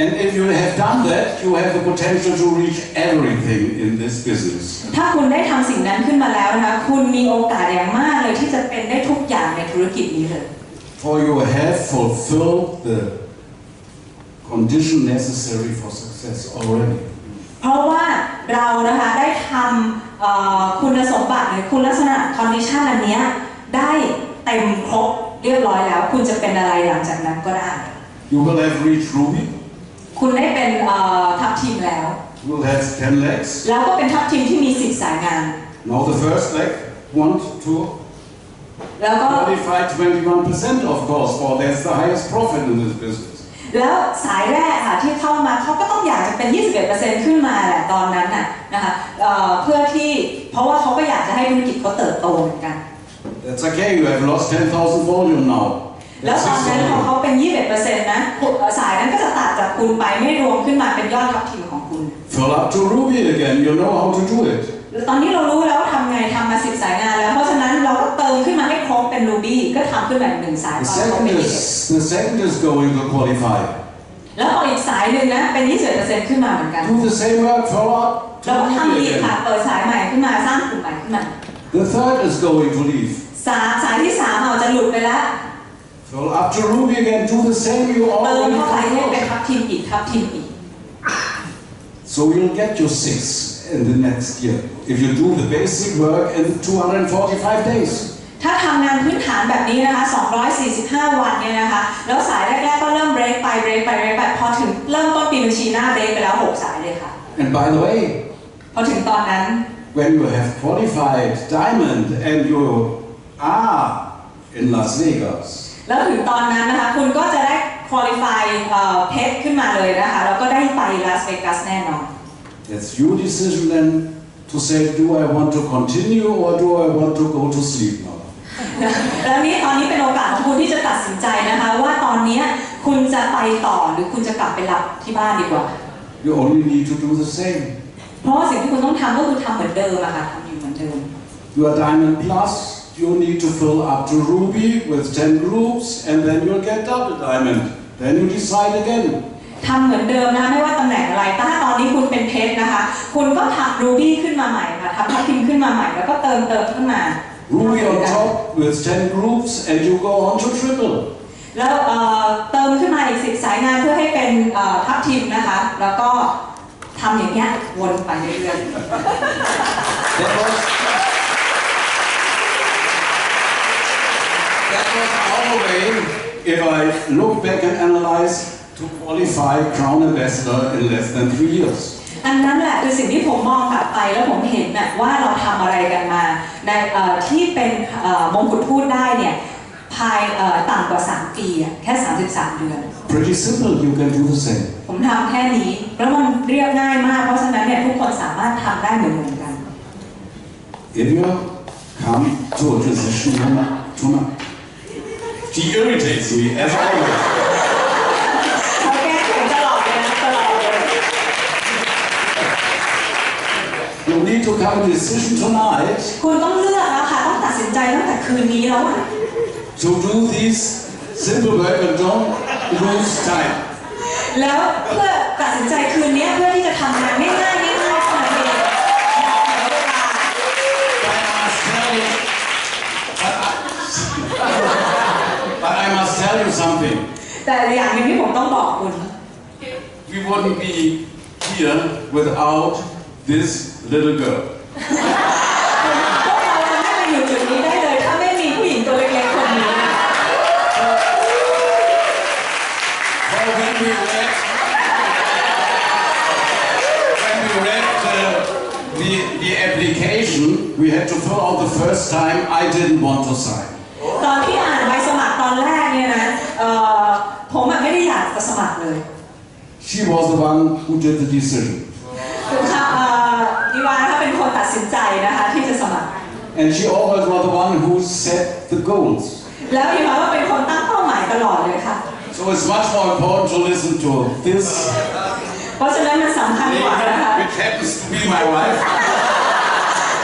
And if you have done that, you have the potential to reach everything in this business. ถ้าคุณได้ทำสิ่งนั้นขึ้นมาแล้วนะคะคุณมีโอกาสอย่างมากเลยที่จะเป็นได้ทุกอย่างในธุรกิจนี้เลย For you have fulfilled the condition necessary for success already. เพราะว่าเรานะคะได้ทำคุณสมบัติหรือคุณลักษณะ condition อันนี้ได้เต็มครบเรียบร้อยแล้วคุณจะเป็นอะไรหลังจากนั้นก็ได้ You will have reached Ruby. คุณได้เป็นทัพทีมแล้ว You will have 10 legs. แล้วก็เป็นทัพทีมที่มี10สายงาน Now the first leg, want to แล้วก็ qualify 21% of course, for that's the highest profit in this business. แล้วสายแรกค่ะที่เข้ามาเขาก็ต้องอยากจะเป็น 21% ขึ้นมาแหละตอนนั้นน่ะนะคะเพื่อที่เพราะว่าเขาก็อยากจะให้ธุรกิจเขาเติบโตเหมือนกัน That's okay, you have lost 10,000 volume now. แล้วตอนนั้นพอเขาเป็น 21% นะสายนั้นก็จะตัดจากคุณไปไม่รวมขึ้นมาเป็นยอดทัพทีมของคุณ Fill up to Ruby again, you know how to do it. ตอนนี้เรารู้แล้วทำไงทำมา10สายงานแล้วเพราะฉะนั้นเราก็เติมขึ้นมาให้ครบเป็น Ruby ก็ทำขึ้นมา1สายตอนเขาเป็น The second is going to qualify. แล้วพออีกสายหนึ่งนะเป็น 21% ขึ้นมาเหมือนกัน Do the same work, follow up. แล้วก็ทำอีกค่ะเปิดสายใหม่ขึ้นมาสร้างกลุ่มใหม่ขึ้นมา The third is going to leave. สายที่3จะหลุดไปแล้ว Follow up to Ruby again. Do the same you เติม already เข้าไปให้เป็น follow. ทับทิมอีกทับทิมอีก So you'll get your 6 in the next year if you do the basic work in 245 days. ถ้าทำงานพื้นฐานแบบนี้นะคะ245 วันเนี่ยนะคะแล้วสายแรกๆก็เริ่มเบรกไปพอถึงเริ่มต้นปีบัญชีหน้าเบรกไปแล้ว6สายเลยค่ะ And by the way, พอถึงตอนนั้น when you have qualified diamond and you are in Las Vegas, แล้วถึงตอนนั้นนะคะคุณก็จะได้ qualify เพชรขึ้นมาเลยนะคะแล้วก็ได้ไปลาสเวกัสแน่นอน it's your decision then to say, do I want to continue or do I want to go to sleep now? แล้วนี้ตอนนี้เป็นโอกาสของคุณที่จะตัดสินใจนะคะว่าตอนนี้คุณจะไปต่อหรือคุณจะกลับไปหลับที่บ้านดีกว่า You only need to do the same. เพราะว่าสิ่งที่คุณต้องทำก็คือทำเหมือนเดิมอะค่ะทำอยู่เหมือนเดิม You are diamond plus, you need to fill up to ruby with 10 groups and then you'll get double diamond. Then you decide again. ทำเหมือนเดิมนะคะไม่ว่าตำแหน่งอะไรแต่ถ้าตอนนี้คุณเป็นเพชรนะคะคุณก็ทำรูบี้ขึ้นมาใหม่ค่ะทำทับทิมขึ้นมาใหม่แล้วก็เติมขึ้นมา Ruby on top with 10 groups and you go on to triple. แล้วเติมขึ้นมาอีก10สายงานเพื่อให้เป็นทับทิมนะคะแล้วก็ทำอย่างเงี้ยวนไปเรื่อยๆ That was our way, if I look back and analyze, to qualify Crown Ambassador in less than 3 years. อันนั้นแหละคือสิ่งที่ผมมองกลับไปแล้วผมเห็นน่ะว่าเราทำอะไรกันมาในที่เป็นมงกุฎพูดได้เนี่ยภายต่ำกว่า3 ปีแค่33 เดือน Pretty simple, you can do the same. ผมทำแค่นี้แล้วมันเรียบง่ายมากเพราะฉะนั้นเนี่ยทุกคนสามารถทำได้เหมือนกัน If you come to a decision tonight, she irritates me as always. เขาแก้ไขตลอดเลยนะตลอดเลย You need to come to a decision tonight คุณต้องเลือกแล้วค่ะต้องตัดสินใจตั้งแต่คืนนี้แล้วอ่ะ to do this simple work and don't lose time. แล้วเพื่อตัดสินใจคืนนี้เพื่อที่จะทำงานง่ายๆเท่านั้นเอง But I must tell you something. แต่อย่างหนึ่งที่ผมต้องบอกคุณ We wouldn't be here without this little girl. พวกเราจะไม่มาอยู่จุดนี้ได้เลยถ้าไม่มีผู้หญิงตัวเล็กๆคนนี้ When we read the application, we had to fill out the first time. I didn't want to sign. ตอนที่อ่านใบสมัครตอนแรกเนี่ยนะผมไม่ได้อยากจะสมัครเลย She was the one who did the decision. อีวาถ้าเป็นคนตัดสินใจนะคะที่จะสมัคร And she always was the one who set the goals. แล้วอีวาก็เป็นคนตั้งเป้าหมายตลอดเลยค่ะ So it's much more important to listen to this, เพราะฉะนั้นมันสำคัญกว่านะคะ which happens to be my wife.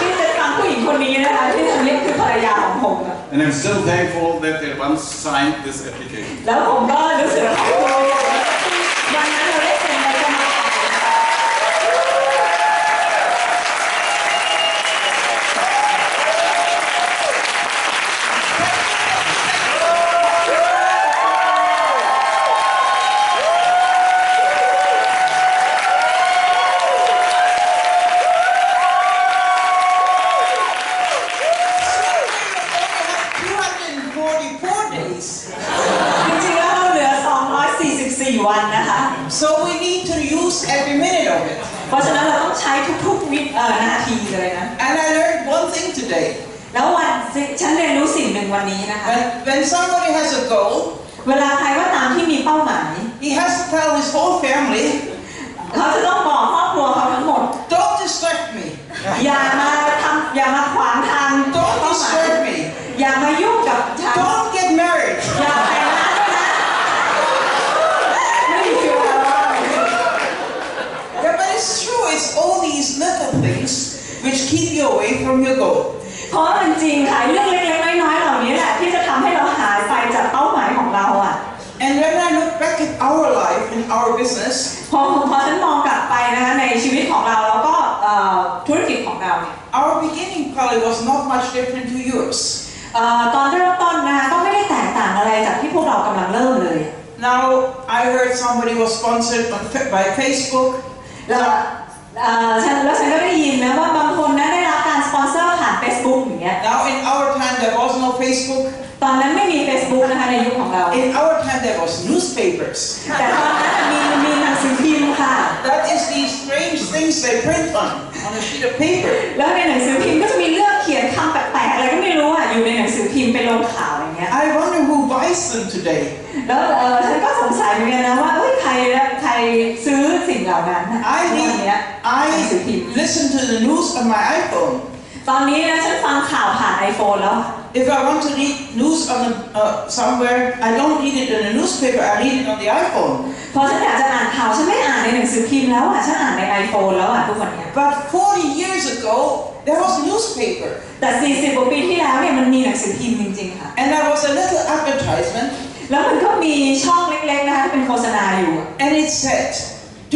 ที่จะฟังผู้หญิงคนนี้นะคะที่อันนี้คือภรรยาของผม And I'm still thankful that they once signed this application. แล้วผมก็รู้สึกขอบคุณวันนั้นเราได้เซ็นใบสมัคร 4 วันนะคะ So we need to use every minute of it. เพราะฉะนั้นเราต้องใช้ทุกๆนาทีเลยนะ And I learned one thing today. แล้วฉันเรียนรู้สิ่งหนึ่งวันนี้นะคะ When somebody has a goal, เวลาใครก็ตามที่มีเป้าหมาย he has to tell his whole family, เขาจะต้องบอกครอบครัวเขาทั้งหมด don't distract me. อย่ามาขวางทางเป้า Don't หมาย distract me. อย่ามายุ่งกับฉัน Don't get married. อย่าแต่งงานด้วยนะไม่มีคิวแล้ว Yeah, but it's true. It's all these little things which keep you away from your goal. เพราะมันจริงค่ะเรื่องเล็กๆน้อยๆเหล่านี้แหละที่จะทำให้เราหายไปจากเป้าหมายของเราอ่ะ And when I look back at our life and our business, พอฉันมองกลับไปนะคะในชีวิตของเราแล้วก็ธุรกิจของเราเนี่ย our beginning probably was not much different to yours. ตอนเริ่มต้นนะคะก็ไม่ได้แตกต่างอะไรจากที่พวกเรากำลังเริ่มเลย Now I heard somebody was sponsored by Facebook. แล้วฉันก็ได้ยินนะว่าบางคนนะได้รับการสปอนเซอร์ผ่าน Facebook อย่างเงี้ย Now in our time there was no Facebook. ตอนนั้นไม่มี Facebook นะคะในยุคของเรา In our time there was newspapers. แต่ตอนนั้นมีหนังสือพิมพ์ค่ะ That is these strange things they print on a sheet of paper. แล้วในหนังสือพิมพ์ก็จะมีเรื่องเขียนคำแปลกๆอะไรก็ไม่รู้อ่ะอยู่ในหนังสือพิมพ์ไปลงข่าวอย่างเงี้ย I wonder who buys them today. แล้วฉันก็สงสัยเหมือนกันนะว่าใครซื้อสิ่งเหล่านั้นI listen to the news on my iPhone. ตอนนี้นะฉันฟังข่าวผ่าน iPhone แล้ว If I want to read news on somewhere, I don't read it in a newspaper. I read it on the iPhone. พอฉันอยากจะอ่านข่าวฉันไม่อ่านในหนังสือพิมพ์แล้วอ่ะฉันอ่านใน iPhone แล้วอ่ะทุกวันนี้ But 40 years ago, there was a newspaper. แต่40 กว่าปีที่แล้วเนี่ยมันมีหนังสือพิมพ์จริงๆค่ะ And there was a little advertisement. แล้วมันก็มีช่องเล็กๆนะคะที่เป็นโฆษณาอยู่ And it said,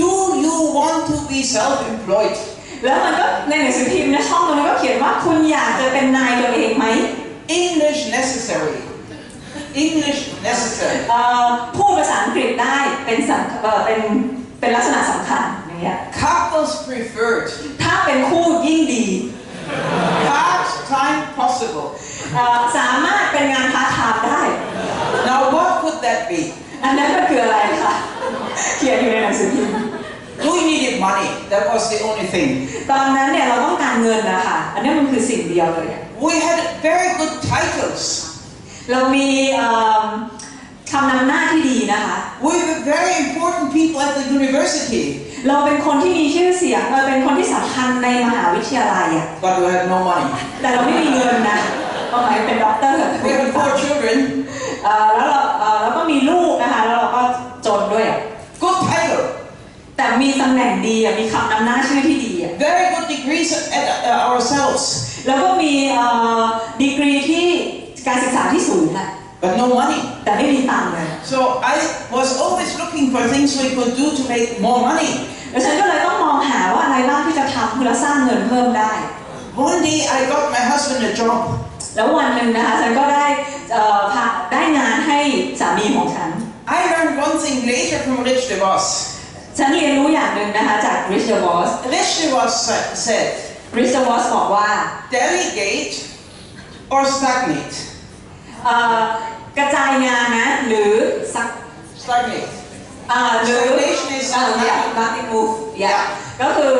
"Do you want to be self-employed?" แล้วมันก็ในหนังสือพิมพ์นะช่องมันก็เขียนว่าคุณอยากจะเป็นนายตัวเองไหม English necessary. English necessary. พูดภาษาอังกฤษได้เป็นลักษณะสำคัญอย่างเงี้ย Couples preferred. ถ้าเป็นคู่ยิ่งดี Part-time possible. สามารถเป็นงานพาร์ทไทม์ได้ Now what could that be? อันนั้นมันคืออะไรคะเขียนอยู่ในหนังสือพิมพ์ We needed money. That was the only thing. ตอนนั้นเนี่ยเราต้องการเงินนะคะอันนี้มันคือสิ่งเดียวเลย We had very good titles. เรามีคำนำหน้าที่ดีนะคะ We were very important people at the university. เราเป็นคนที่มีชื่อเสียงเราเป็นคนที่สำคัญในมหาวิทยาลัยอ่ะ But we had no money. แต่เราไม่มีเงินนะก็หมายเป็นด็อกเตอร์ We had 4 children. แล้วเราก็มีลูกนะคะแล้วเราก็จนด้วย Good title. แต่มีตำแหน่งดีมีคำนำหน้าชื่อที่ดี Very good degrees at ourselves. แล้วก็มีดีกรีที่การศึกษาที่สูงอ่ะ But no money. แต่ไม่มีตังค์เลย So I was always looking for things we could do to make more money. แล้วฉันก็เลยต้องมองหาว่าอะไรบ้างที่จะทำเพื่อสร้างเงินเพิ่มได้ One day I got my husband a job. แล้ววันหนึ่งนะคะฉันก็ได้งานให้สามีของฉัน I learned one thing later from Rich DeVos. ฉันเรียนรู้อย่างหนึ่งนะคะจาก Rich DeVos Rich DeVos said, Rich DeVos บอกว่า delegate or stagnate. กระจายงานนะหรือStagnate. หรือ Stagnation is nothing move ก็คือ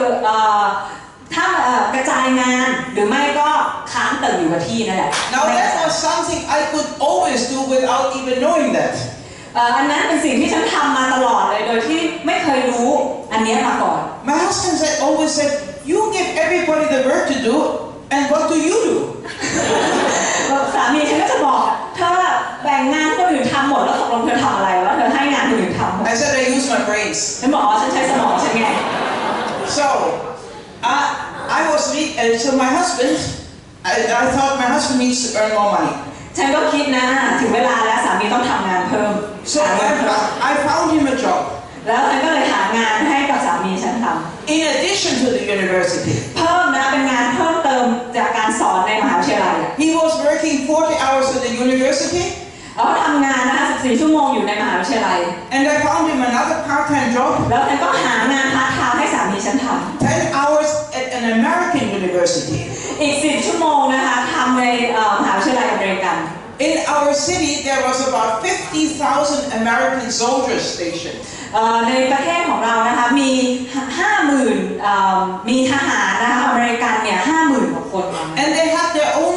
ถ้ากระจายงานหรือไม่ก็ค้างตึงอยู่กับที่นั่นแหละ Now that was something I could always do without even knowing that. อันนั้นเป็นสิ่งที่ฉันทำมาตลอดเลยโดยที่ไม่เคยรู้อันนี้มาก่อน My husband always said, you give everybody the work to do, and what do you do? สามีฉันก็จะบอกเธอแบ่งงานคนอื่นทำหมดแล้วตกลงเธอทำอะไรวะเธอให้งานคนอื่นทำ I said I use my brains. ฉันบอกฉันใช้สมองฉันไง So so my husband, I thought my husband needs to earn more money. ฉันก็คิดนะถึงเวลาแล้วสามีต้องทำงานเพิ่ม So I found him a job. แล้วฉันก็เลยหางานให้กับสามีฉันทำ In addition to the university. เพิ่มนะเป็นงานเพิ่มเติมจากการสอนในมหาวิทยาลัย He was working 40 hours at the university. เขาทำงานนะคะ14 ชั่วโมงอยู่ในมหาวิทยาลัย And I found him another part-time job. แล้วฉันก็หางานพาร์ทไทม์ให้สามีฉันทำ 10 hours at an American university. อีก10 ชั่วโมงนะคะทำในมหาวิทยาลัยอเมริกัน In our city, there was about 50,000 American soldiers stationed. ในประเทศของเรานะคะมี 50,000 มีทหารนะคะอเมริกันเนี่ย 50,000 กว่าคน And they had their own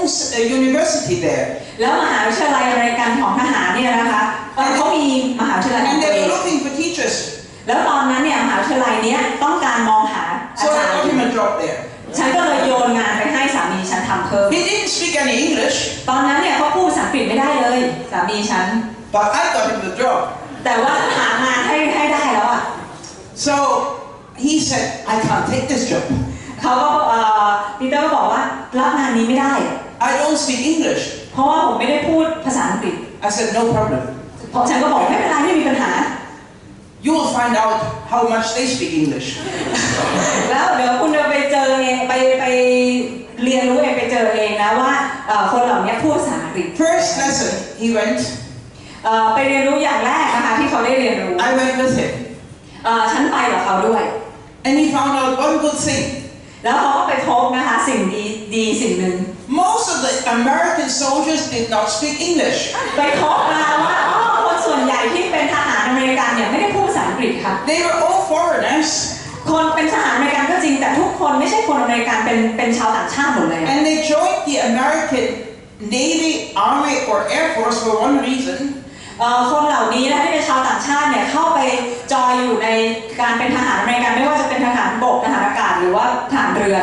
university there. แล้วมหาวิทยาลัยอเมริกันของทหารเนี่ยนะคะเขามีมหาวิทยาลัยของ And ตัว they เอ were ง looking for teachers. แล้วตอนนั้นเนี่ยมหาวิทยาลัยเนี้ยต้องการมองหาอา So จาร I ย์ got him a job there. ฉันก็เลยโยนงานไปให้สามีฉันทำเพิ่ม He didn't speak any English, ตอนนั้นเนี่ยเขาพูดภาษาอังกฤษไม่ได้เลยสามีฉัน but I got him the job. แต่ว่าหางานให้ได้แล้วอ่ะ So he said, I can't take this job. เขาก็ปีเตอร์ก็บอกว่ารับงานนี้ไม่ได้ I don't speak English. เพราะว่าผมไม่ได้พูดภาษาอังกฤษ I said, no problem. ฉันก็บอกไม่เป็นไรไม่มีปัญหา you will find out how much they speak English. แล้วเดี๋ยวคุณจะไปเจอเองไปเรียนรู้เองไปเจอเองนะว่าคนเหล่านี้พูดภาษาอังกฤษ First lesson, he went. ไปเรียนรู้อย่างแรกนะคะที่เขาได้เรียนรู้ I went with him. ฉันไปกับเขาด้วย And he found out one good thing. แล้วเขาก็ไปพบนะคะสิ่งดีสิ่งหนึ่ง Most of the American soldiers did not speak English. ไปพบมาว่าคนส่วนใหญ่ที่เป็นทหารอเมริกันเนี่ยไม่ได้พูดภาษาอังกฤษค่ะ They were all foreigners. คนเป็นทหารอเมริกันก็จริงแต่ทุกคนไม่ใช่คนอเมริกันเป็นชาวต่างชาติหมดเลย And they joined the American Navy, Army, or Air Force for one reason. คนเหล่านี้นะที่เป็นชาวต่างชาติเนี่ยเข้าไปจอยอยู่ในการเป็นทหารอเมริกันไม่ว่าจะเป็นทหารบกทหารอากาศหรือว่าทหารเรือ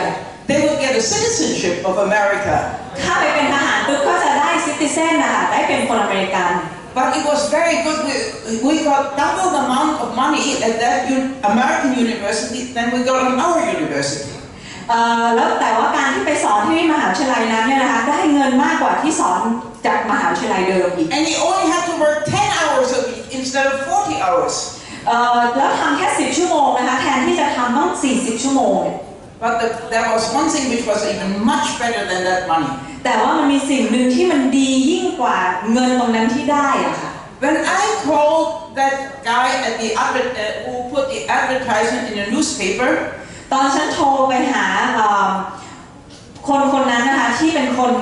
They would get a citizenship of America. ถ้าไปเป็นทหารปุ๊บก็จะได้ซิติเซนนะคะได้เป็นคนอเมริกัน But it was very good. We got double the amount of money at that American university than we got in our university. แล้วแต่ว่าการที่ไปสอนที่มหาวิทยาลัยนั้นเนี่ยนะคะได้เงินมากกว่าที่สอนจากมหาวิทยาลัยเดิมอีก And he only had to work 10 hours a week instead of 40 hours. แล้วทำแค่10 ชั่วโมงนะคะแทนที่จะทำต้อง40 ชั่วโมง But there was one thing which was even much better than that money. แต่ว่ามันมีสิ่งหนึ่งที่มันดียิ่งกว่าเงินตรงนั้นที่ได้อะค่ะ When I called that guy at the who put the advertisement in the newspaper, ตอนฉันโทรไปหาคนนั้นนะคะที่เป็นคน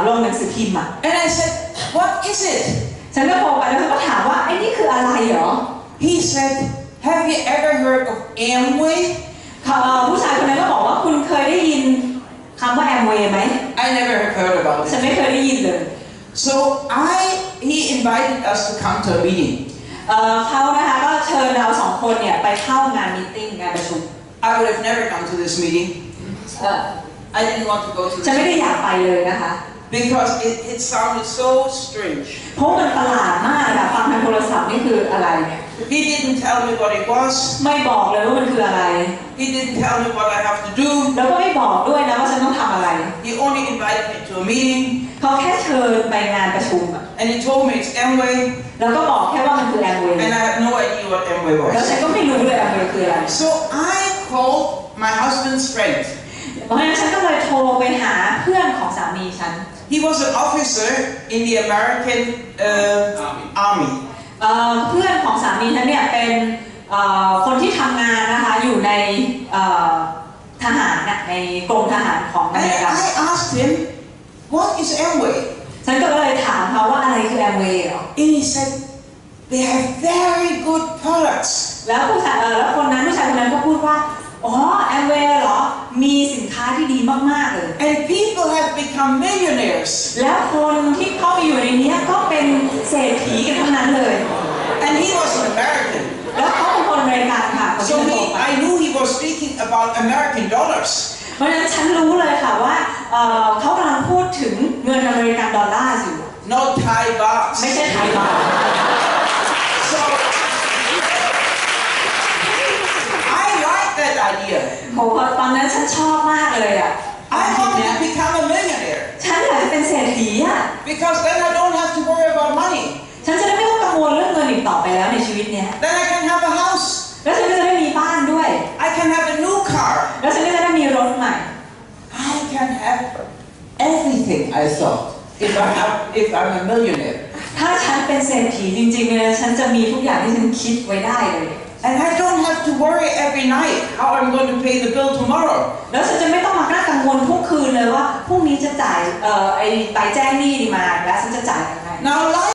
ลงหนังสือพิมพ์อะ and I said, "What is it?" ฉันก็โทรไปแล้วฉันก็ถามว่าไอ้นี่คืออะไรเหรอ He said, "Have you ever heard of Amway?" ผู้ชายคนนั้นก็บอกว่าคุณเคยได้ยินคำว่าแอมเวย์ไหม I never have heard about ฉัน it. ไม่เคยได้ยินเลย So he invited us to come to a meeting. เขานะคะก็เชิญเรา2 คนเนี่ยไปเข้างานมีตติ้งงานประชุม I would have never come to this meeting. I didn't want to go to ฉัน this ไม่ได้ meeting อยากไปเลยนะคะ because it sounded so strange. เพราะมันประหลาดมากค่ะฟังทางโทรศัพท์นี่คืออะไรเนี่ย He didn't tell me what it was. ไม่บอกเลยว่ามันคืออะไร He didn't tell me what I have to do. แล้วก็ไม่บอกด้วยนะว่าฉันต้องทำอะไร He only invited me to a meeting เขาแค่เชิญไปงานประชุมอะ and he told me it's Amway แล้วก็บอกแค่ว่ามันคือแอมเวย์ and I had no idea what Amway แล้วฉัน was. ก็ไม่รู้เลยแอมเวย์คืออะไร So I called my husband's friend. เพราะฉะนั้นฉันก็เลยโทรไปหาเพื่อนของสามีฉัน He was an officer in the American Army. เพื่อนของสามีฉันเนี่ยเป็นคนที่ทำงานนะคะอยู่ในทหารน่ะในกรมทหารของอ And เมริกา I asked him, "What is Amway?" ฉันก็เลยถามเขาว่าอะไรคือแอมเวย์เหรอ And he said, "They have very good products." แล้วผู้ชายแล้วผู้ชายคนนั้นก็พูดว่าอ๋อแอมเวย์เหรอมีสินค้าที่ดีมากๆเลย And people have become millionaires. แล้วคนที่เข้าไปอยู่ในนี้ก็เป็นเศรษฐีกันทั้งนั้นเลย And he was an American. แล้วเขาเป็นคนอเมริกันค่ะ So I knew he was speaking about American dollars. เพราะฉะนั้นฉันรู้เลยค่ะว่าเขากำลังพูดถึงเงินอเมริกันดอลลาร์อยู่ Not Thai baht. ไม่ใช่ไทยบาท So I like that idea. โหตอนนั้นฉันชอบมากเลยอ่ะ I wanted to become a millionaire ฉันอยากจะเป็นเศรษฐีอ่ะ because then I don't have to worry about money. ฉันจะได้ไม่ต้องกังวลเรื่องเงินอีกต่อไปแล้วในชีวิตเนี้ย Then I can have a house. แล้วฉันก็จะได้มีบ้านด้วย I can have a new car. แล้วฉันก็จะได้มีรถใหม่ I can have everything, I thought, if I'm a millionaire. ถ้าฉันเป็นเศรษฐีจริงๆเนี่ยฉันจะมีทุกอย่างที่ฉันคิดไว้ได้เลย And I don't have to worry every night how I'm going to pay the bill tomorrow. แล้วฉันจะไม่ต้องมานั่งกังวลทุกคืนเลยว่าพรุ่งนี้จะจ่ายไอ้ใบแจ้งหนี้มาแล้วฉันจะจ่ายยังไง Now,